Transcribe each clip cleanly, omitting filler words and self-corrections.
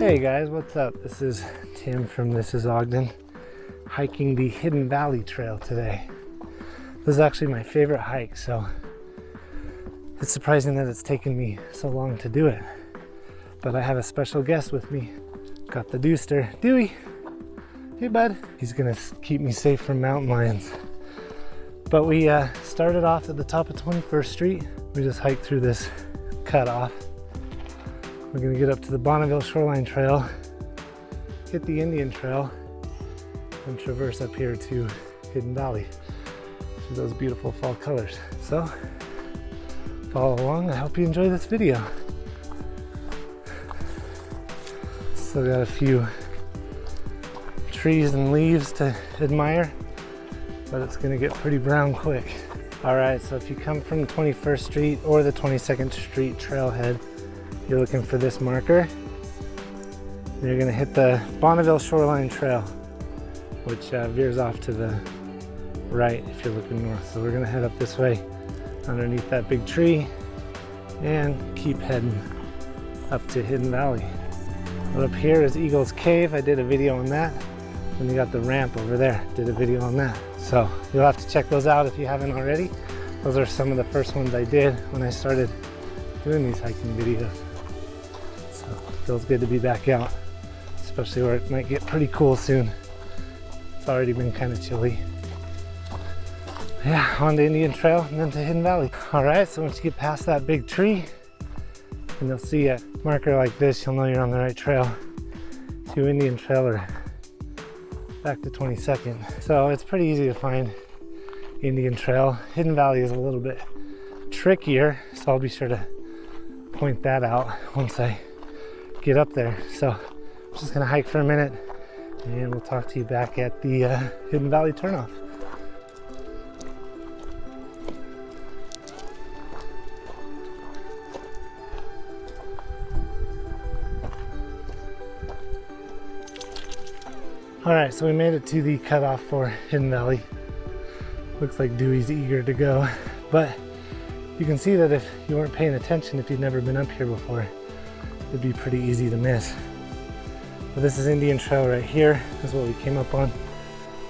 Hey guys, what's up? This is Tim from This is Ogden, hiking the Hidden Valley Trail today. This is actually my favorite hike, so it's surprising that it's taken me so long to do it. But I have a special guest with me. Got the Dooster, Dewey. Hey bud. He's gonna keep me safe from mountain lions. But we started off at the top of 21st Street. We just hiked through this cutoff. We're gonna get up to the Bonneville Shoreline Trail, hit the Indian Trail, and traverse up here to Hidden Valley through those beautiful fall colors. So, follow along. I hope you enjoy this video. Still got a few trees and leaves to admire, but it's gonna get pretty brown quick. All right, so if you come from 21st Street or the 22nd Street trailhead, you're looking for this marker. You're gonna hit the Bonneville Shoreline Trail, which veers off to the right if you're looking north. So we're gonna head up this way underneath that big tree and keep heading up to Hidden Valley. But up here is Eagle's Cave. I did a video on that. And you got the ramp over there, did a video on that. So you'll have to check those out if you haven't already. Those are some of the first ones I did when I started doing these hiking videos. So it feels good to be back out, especially where it might get pretty cool soon. It's already been kind of chilly. Yeah, on to Indian Trail and then to Hidden Valley. All right, so once you get past that big tree, and you'll see a marker like this, you'll know you're on the right trail to Indian Trail or back to 22nd. So it's pretty easy to find Indian Trail. Hidden Valley is a little bit trickier, so I'll be sure to point that out once I get up there. So I'm just gonna hike for a minute and we'll talk to you back at the Hidden Valley turnoff. All right, so we made it to the cutoff for Hidden Valley. Looks like Dewey's eager to go, but you can see that if you weren't paying attention, if you've never been up here before, it'd be pretty easy to miss. But this is Indian Trail right here. This is what we came up on.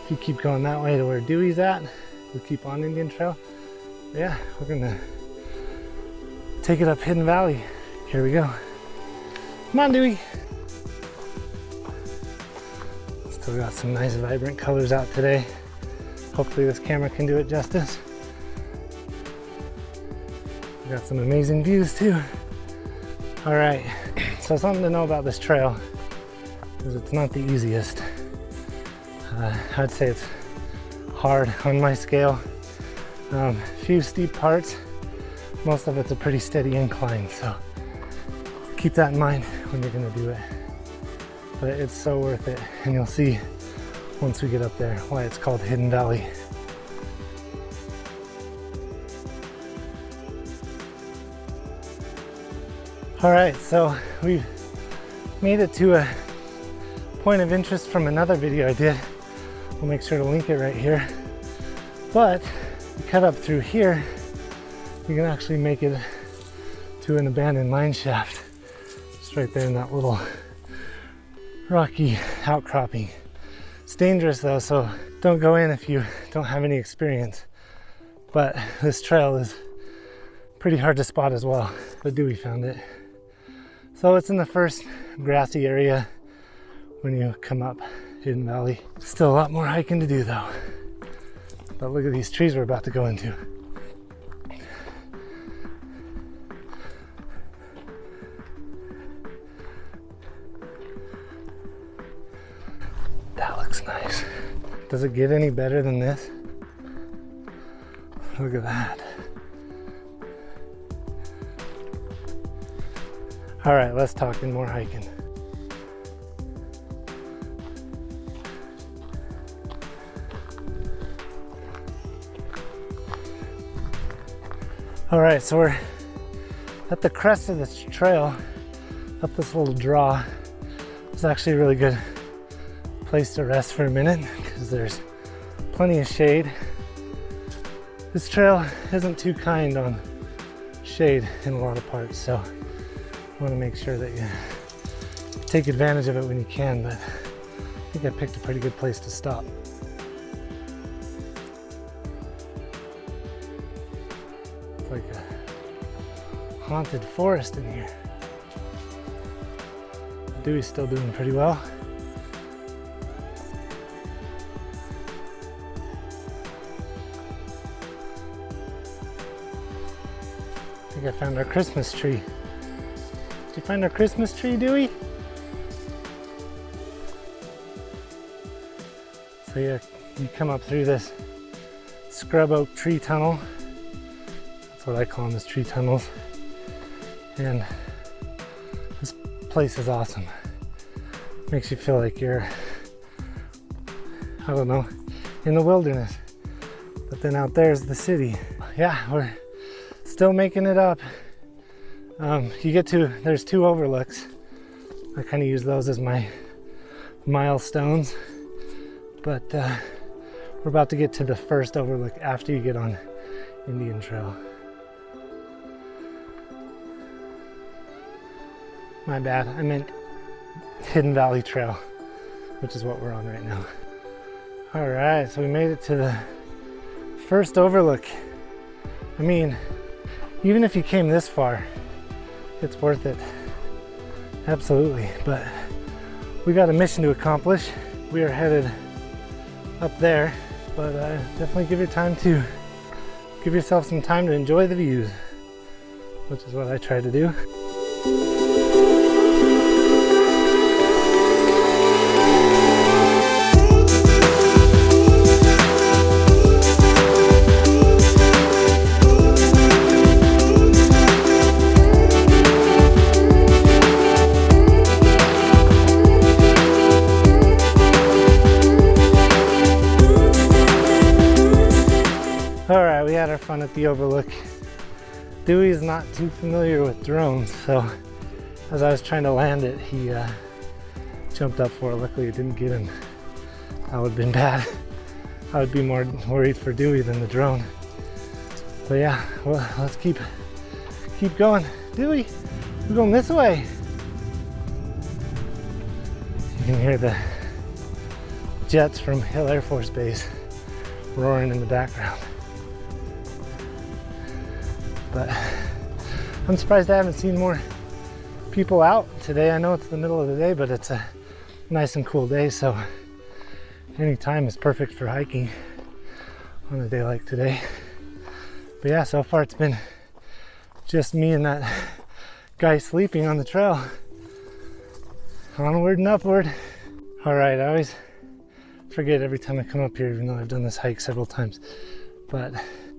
If you keep going that way to where Dewey's at, we'll keep on Indian Trail. Yeah, we're gonna take it up Hidden Valley. Here we go. Come on, Dewey. Still got some nice vibrant colors out today. Hopefully this camera can do it justice. We got some amazing views too. All right, so something to know about this trail is it's not the easiest. I'd say it's hard on my scale. Few steep parts, most of it's a pretty steady incline, so keep that in mind when you're gonna do it. But it's so worth it, and you'll see once we get up there why it's called Hidden Valley. All right, so we've made it to a point of interest from another video I did. We'll make sure to link it right here. But you cut up through here, you can actually make it to an abandoned mine shaft. Just right there in that little rocky outcropping. It's dangerous though, so don't go in if you don't have any experience. But this trail is pretty hard to spot as well. But Dewey found it. So it's in the first grassy area when you come up Hidden Valley. Still a lot more hiking to do though. But look at these trees we're about to go into. That looks nice. Does it get any better than this? Look at that. All right, let's talk more hiking. All right, so we're at the crest of this trail, up this little draw. It's actually a really good place to rest for a minute because there's plenty of shade. This trail isn't too kind on shade in a lot of parts, so you want to make sure that you take advantage of it when you can, but I think I picked a pretty good place to stop. It's like a haunted forest in here. Dewey's still doing pretty well. I think I found our Christmas tree. Did you find our Christmas tree, Dewey? So yeah, you come up through this scrub oak tree tunnel. That's what I call them, is tree tunnels. And this place is awesome. Makes you feel like you're, I don't know, in the wilderness. But then out there's the city. Yeah, we're still making it up. There's 2 overlooks. I kind of use those as my milestones. But we're about to get to the first overlook after you get on Indian Trail. My bad, I meant Hidden Valley Trail, which is what we're on right now. All right, so we made it to the first overlook. I mean, even if you came this far, it's worth it. Absolutely, but we got a mission to accomplish. We are headed up there, but definitely give yourself some time to enjoy the views, which is what I try to do. All right, we had our fun at the overlook. Dewey is not too familiar with drones, so as I was trying to land it, he jumped up for it. Luckily it didn't get him. That would have been bad. I would be more worried for Dewey than the drone. But yeah, well, let's keep going. Dewey, we're going this way. You can hear the jets from Hill Air Force Base roaring in the background. But I'm surprised I haven't seen more people out today. I know it's the middle of the day, but it's a nice and cool day, so any time is perfect for hiking on a day like today. But yeah, so far it's been just me and that guy sleeping on the trail. Onward and upward. All right, I always forget every time I come up here, even though I've done this hike several times, but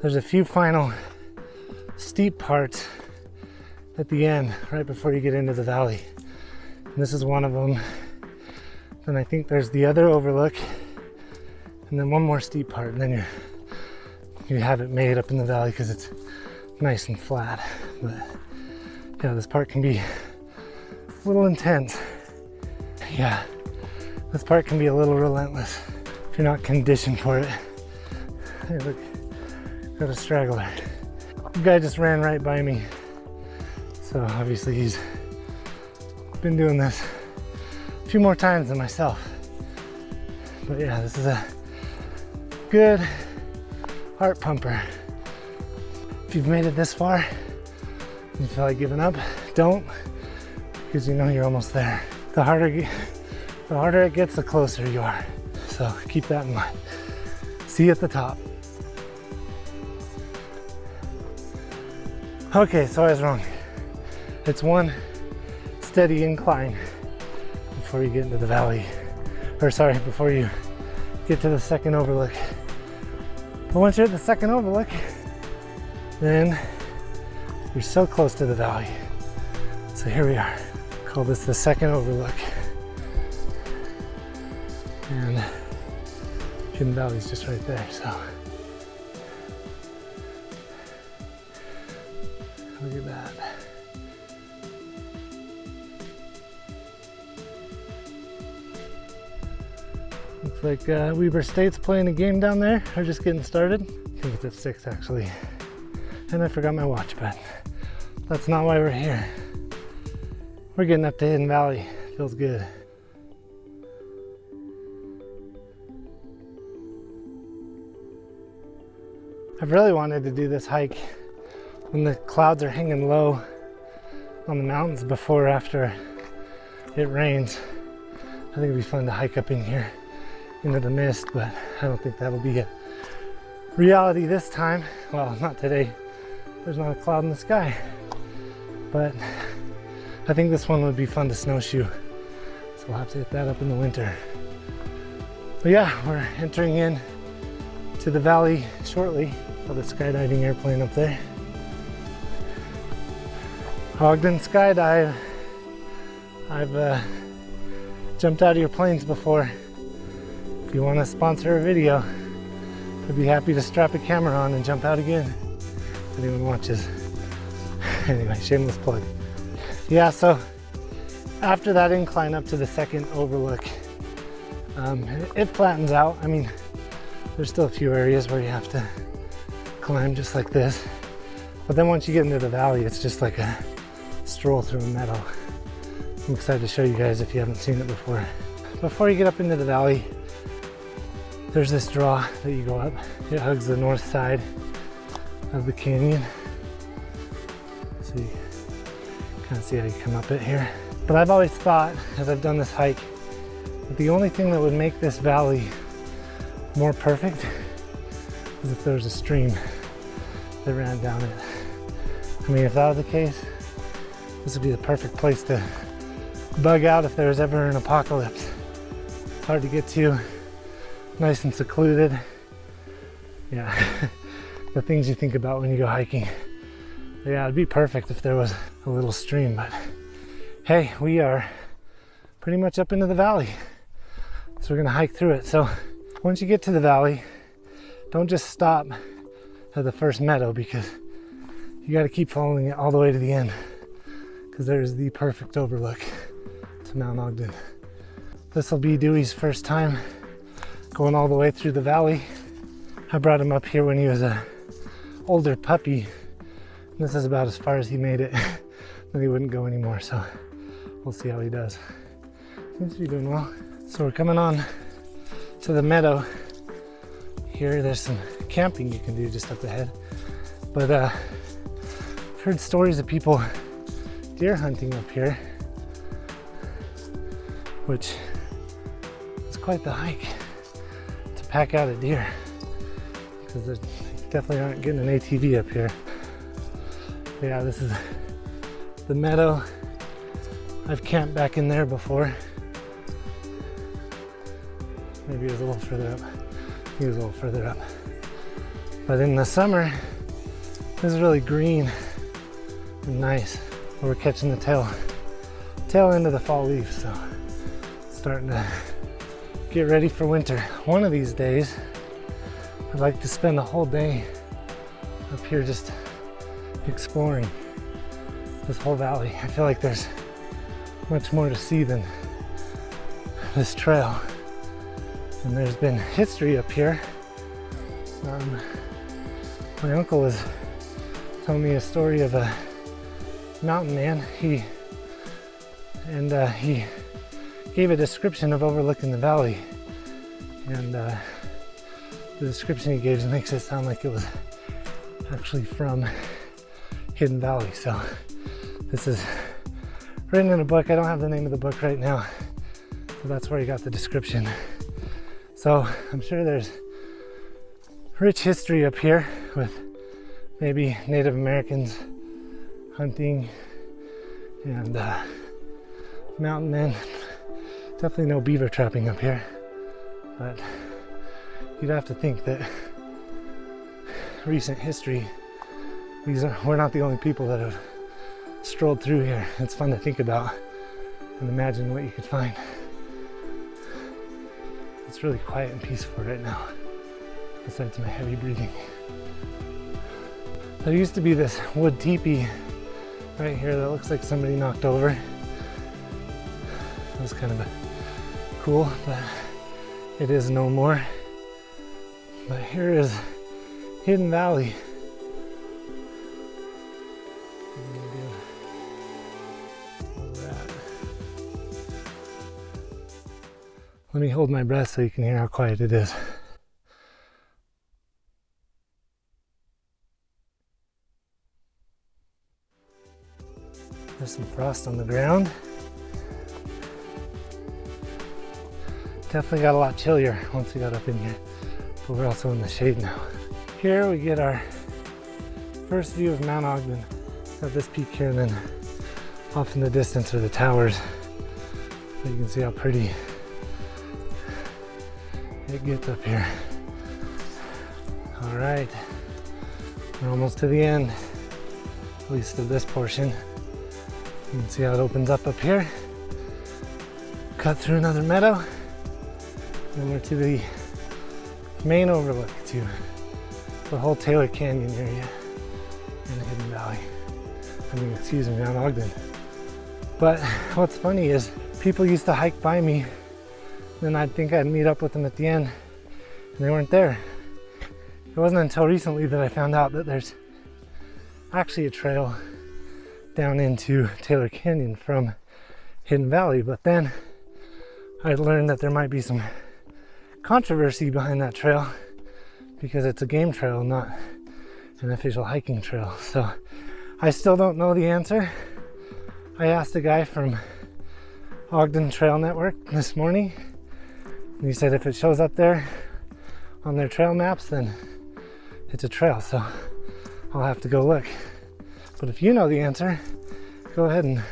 there's a few final steep parts at the end, right before you get into the valley. And this is one of them. Then I think there's the other overlook, and then one more steep part, and then you have it made up in the valley because it's nice and flat. But yeah, this part can be a little intense. Yeah, this part can be a little relentless if you're not conditioned for it. Hey, look, got a straggler. The guy just ran right by me, so obviously he's been doing this a few more times than myself. But yeah, this is a good heart pumper. If you've made it this far and you feel like giving up, don't, because you know you're almost there. The harder it gets, the closer you are. So keep that in mind. See you at the top. Okay, so I was wrong. It's one steady incline before you get into the valley. Or sorry, before you get to the second overlook. But once you're at the second overlook, then you're so close to the valley. So here we are. Call this the second overlook. And Hidden Valley's just right there, so. Look at that. Looks like Weber State's playing a game down there, or just getting started. I think it's at 6 actually. And I forgot my watch, but that's not why we're here. We're getting up to Hidden Valley, feels good. I've really wanted to do this hike when the clouds are hanging low on the mountains before or after it rains. I think it'd be fun to hike up in here into the mist, but I don't think that'll be a reality this time. Well, not today. There's not a cloud in the sky. But I think this one would be fun to snowshoe. So we'll have to hit that up in the winter. But yeah, we're entering in to the valley shortly. Oh, the skydiving airplane up there. Ogden Skydive. I've jumped out of your planes before. If you want to sponsor a video, I'd be happy to strap a camera on and jump out again. If anyone watches. Anyway, shameless plug. Yeah, so after that incline up to the second overlook, it flattens out. I mean, there's still a few areas where you have to climb just like this. But then once you get into the valley, it's just like a stroll through a meadow. I'm excited to show you guys if you haven't seen it before. Before you get up into the valley, there's this draw that you go up. It hugs the north side of the canyon. So you kind of see how you come up it here. But I've always thought, as I've done this hike, that the only thing that would make this valley more perfect is if there was a stream that ran down it. I mean, if that was the case, this would be the perfect place to bug out if there was ever an apocalypse. It's hard to get to, nice and secluded. Yeah, the things you think about when you go hiking. But yeah, it'd be perfect if there was a little stream, but hey, we are pretty much up into the valley. So we're gonna hike through it. So once you get to the valley, don't just stop at the first meadow, because you got to keep following it all the way to the end, because there's the perfect overlook to Mount Ogden. This will be Dewey's first time going all the way through the valley. I brought him up here when he was a older puppy. This is about as far as he made it. Then he wouldn't go anymore, so we'll see how he does. Seems to be doing well. So we're coming on to the meadow. Here there's some camping you can do just up ahead. But I've heard stories of people deer hunting up here, which is quite the hike to pack out a deer, because they definitely aren't getting an ATV up here. But yeah, this is the meadow. I've camped back in there before. Maybe it was a little further up. He was a little further up. But in the summer, this is really green and nice. We're catching the tail end of the fall leaf, so it's starting to get ready for winter. One of these days, I'd like to spend the whole day up here just exploring this whole valley. I feel like there's much more to see than this trail. And there's been history up here. My uncle was telling me a story of a mountain man. He gave a description of overlooking the valley, and the description he gave makes it sound like it was actually from Hidden Valley. So this is written in a book. I don't have the name of the book right now, so that's where he got the description. So I'm sure there's rich history up here with maybe Native Americans hunting and mountain men. Definitely no beaver trapping up here, but you'd have to think that recent history, we're not the only people that have strolled through here. It's fun to think about and imagine what you could find. It's really quiet and peaceful right now, besides my heavy breathing. There used to be this wood teepee right here that looks like somebody knocked over. It was kind of cool, but it is no more. But here is Hidden Valley. Let me hold my breath so you can hear how quiet it is. There's some frost on the ground. Definitely got a lot chillier once we got up in here, but we're also in the shade now. Here we get our first view of Mount Ogden. Got this peak here, and then off in the distance are the towers. So you can see how pretty it gets up here. All right, we're almost to the end, at least of this portion. You can see how it opens up here. Cut through another meadow. And we're to the main overlook to the whole Taylor Canyon area in the Hidden Valley. Excuse me, Mount Ogden. But what's funny is people used to hike by me, then I'd think I'd meet up with them at the end, and they weren't there. It wasn't until recently that I found out that there's actually a trail down into Taylor Canyon from Hidden Valley, but then I learned that there might be some controversy behind that trail because it's a game trail, not an official hiking trail. So I still don't know the answer. I asked a guy from Ogden Trail Network this morning, and he said if it shows up there on their trail maps, then it's a trail, so I'll have to go look. But if you know the answer, go ahead and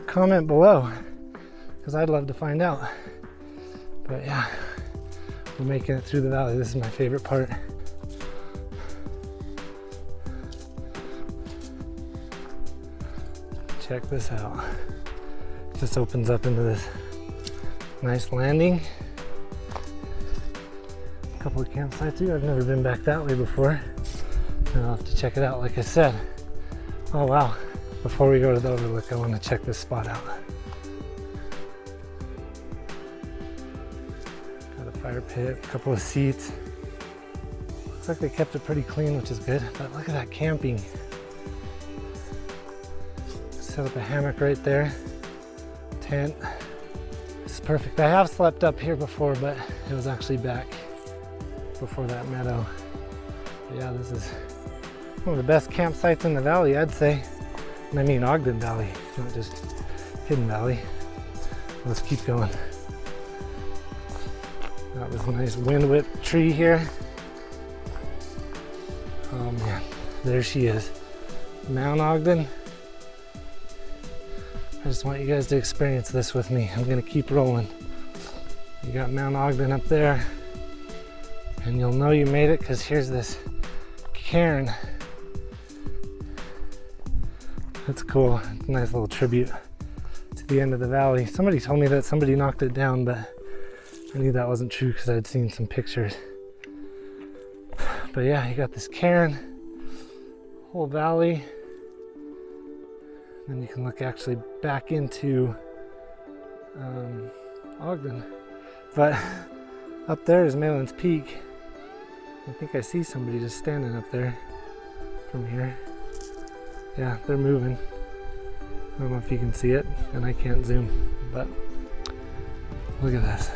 comment below, because I'd love to find out. But yeah, we're making it through the valley. This is my favorite part. Check this out. It just opens up into this nice landing. A couple of campsites here. I've never been back that way before. I'll have to check it out, like I said. Oh wow. Before we go to the overlook, I want to check this spot out. Fire pit, a couple of seats. Looks like they kept it pretty clean, which is good. But look at that camping. Set up a hammock right there. Tent. This is perfect. I have slept up here before, but it was actually back before that meadow. But yeah, this is one of the best campsites in the valley, I'd say. And I mean Ogden Valley, not just Hidden Valley. Let's keep going. Got this nice wind-whipped tree here. Oh man, there she is. Mount Ogden. I just want you guys to experience this with me. I'm gonna keep rolling. You got Mount Ogden up there, and you'll know you made it because here's this cairn. That's cool. It's a nice little tribute to the end of the valley. Somebody told me that somebody knocked it down, but I knew that wasn't true because I'd seen some pictures. But yeah, you got this cairn, whole valley. Then you can look actually back into Ogden. But up there is Malin's Peak. I think I see somebody just standing up there from here. Yeah, they're moving. I don't know if you can see it, and I can't zoom, but look at this.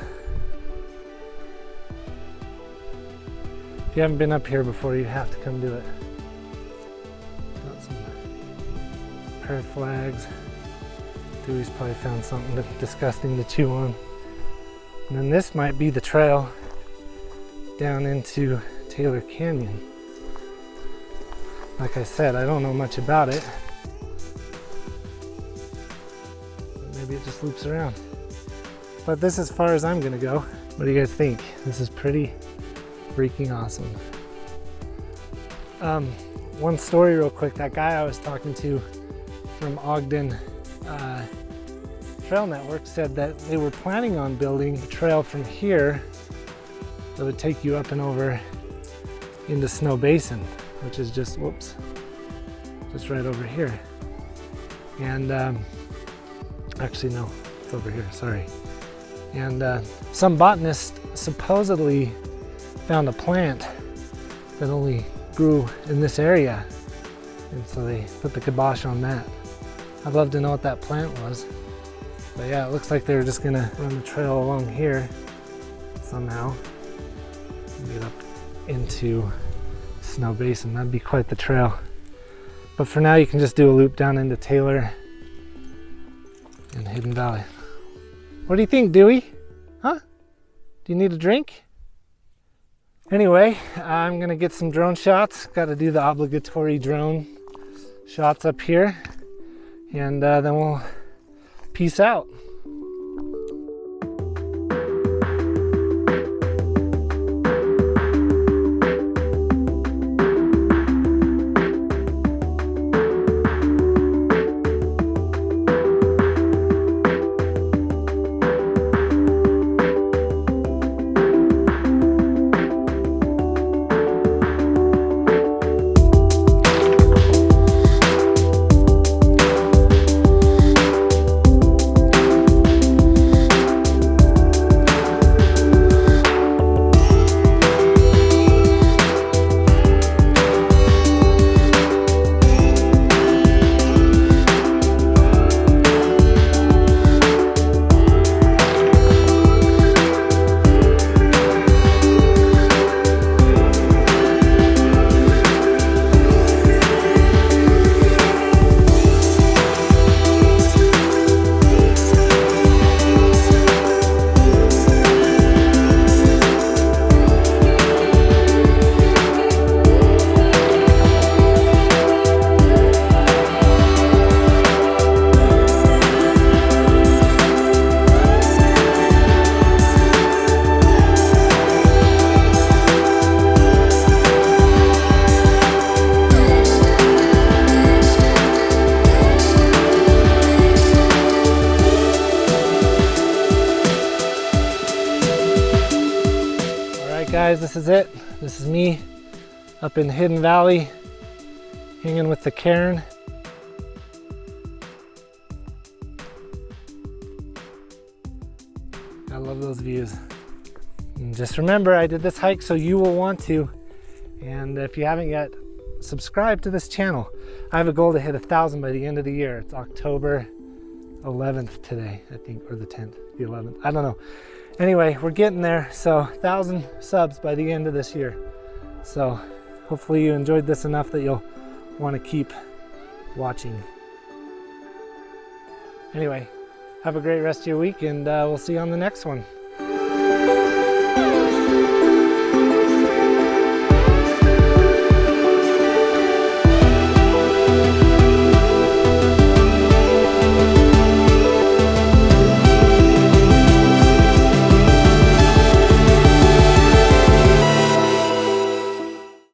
If you haven't been up here before, you have to come do it. Got some prayer flags. Dewey's probably found something disgusting to chew on. And then this might be the trail down into Taylor Canyon. Like I said, I don't know much about it. But maybe it just loops around. But this is as far as I'm gonna go. What do you guys think? This is pretty freaking awesome. One story real quick. That guy I was talking to from Ogden Trail Network said that they were planning on building a trail from here that would take you up and over into Snow Basin, which is just, whoops, just right over here. And actually no, it's over here, sorry. And some botanist supposedly found a plant that only grew in this area, and so they put the kibosh on that. I'd love to know what that plant was. But yeah, it looks like they were just gonna run the trail along here somehow get up into Snow Basin. That'd be quite the trail. But for now, you can just do a loop down into Taylor and Hidden Valley. What do you think, Dewey? Huh? Do you need a drink? Anyway, I'm gonna get some drone shots. Got to do the obligatory drone shots up here, and then we'll peace out. Guys, this is it. This is me up in Hidden Valley hanging with the cairn. I love those views. And just remember, I did this hike so you will want to. And if you haven't yet, subscribe to this channel. I have a goal to hit 1,000 by the end of the year. It's October 11th today, I think, or the 10th, the 11th. I don't know. Anyway, we're getting there, so 1,000 subs by the end of this year. So hopefully you enjoyed this enough that you'll want to keep watching. Anyway, have a great rest of your week, and we'll see you on the next one.